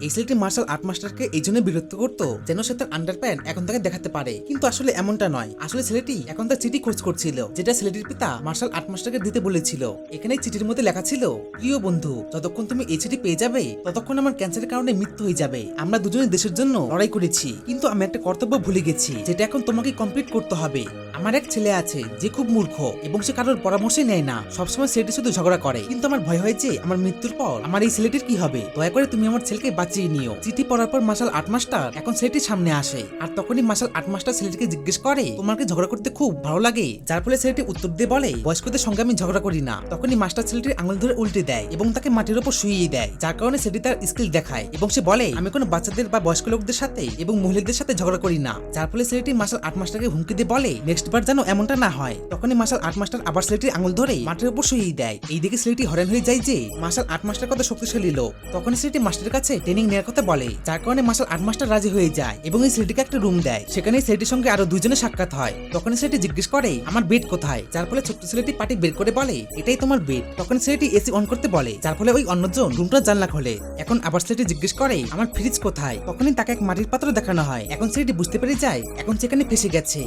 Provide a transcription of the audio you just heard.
এই ছেলেটি martial art মাস্টারকে এই জন্য বিরক্ত করতো যেন সে তার আন্ডার প্যান্ট এখন তাকে দেখাতে পারে, কিন্তু আসলে এমনটা নয়। আসলে ছেলেটি এখন তার চিঠি খোঁজ করছিল, যেটা ছেলেটির পিতা মার্শাল আর্ট মাস্টারকে দিতে বলেছিল। এখানে চিঠির মধ্যে লেখা ছিল, প্রিয় বন্ধু, যতক্ষণ তুমি এই চিঠি পেয়ে যাবে ততক্ষণ আমার ক্যান্সারের কারণে মৃত্যু হয়ে যাবে। আমরা দুজনে দেশের জন্য লড়াই করেছি, কিন্তু আমি একটা কর্তব্য ভুলে গেছি, যেটা এখন তোমাকে কমপ্লিট করতে হবে। আমার এক ছেলে আছে যে খুব মূর্খ এবং সে কারোর পরামর্শই নেয় না, সবসময় ছেলেটি শুধু ঝগড়া করে। কিন্তু আমার ভয় হয় যে আমার মৃত্যুর পর আমার এই ছেলেটির কি হবে। দয়া করে তুমি আমার ছেলেকে বাঁচিয়ে নিও। চিঠি পড়ার পর মার্শাল আর্ট মাস্টার এখন ছেলেটির সামনে আসে, আর তখনই মার্শাল আর্ট মাস্টার ছেলেটিকে জিজ্ঞেস করে, তোমার কি ঝগড়া করতে খুব ভালো লাগে? যার ফলে ছেলেটি উত্তর দিয়ে বলে, বয়স্কদের সঙ্গে আমি ঝগড়া করি না। তখনই মাস্টার ছেলেটির আঙুল ধরে উল্টে দেয় এবং তাকে মাটির উপর শুইয়ে দেয়, যার কারণে ছেলেটি তার স্কিল দেখায় এবং সে বলে, আমি কোনো বাচ্চাদের বা বয়স্ক লোকদের সাথে এবং মহিলাদের সাথে ঝগড়া করি না। যার ফলে ছেলেটি মার্শাল আর্ট মাস্টারকে হুমকি দিয়ে বলে, নেক্সট বার যেন এমনটা না হয়। তখনই মার্শাল আর্ট মাস্টার আবার ছেলেটির আঙুল ধরে মাটির উপর শুইয়ে দেয়। এইদিকে ছেলেটি হয়রান হয়ে যায় যে মার্শাল আর্ট মাস্টার কত শক্তিশালী লোক। তখনই ছেলেটি মাস্টারের কাছে ট্রেনিং নেওয়ার কথা বলে, যার কারণে মার্শাল আর্ট মাস্টার রাজি হয়ে যায় এবং এই ছেলেটিকে একটা রুম দেয়। সেখানে ছেলেটির সঙ্গে আরো দুজনের সাক্ষাৎ হয়। তখনই ছেলেটি জিজ্ঞেস করে, আমার বেড কোথায়? যার ফলে ছোট্ট ছেলেটি পাটি বের করে বলে, এটাই তোমার বেড। তখন ছেলেটি এসি অন করতে বলে, যার ফলে ওই অন্যজন রুমটা জানলা খোলে। এখন আবার ছেলেটি জিজ্ঞেস করে, আমার ফ্রিজ কোথায়? তখনই তাকে এক মাটির পাত্র দেখানো হয়। এখন ছেলেটি বুঝতে পেরে যায় এখন সেখানে ফেসে গেছে।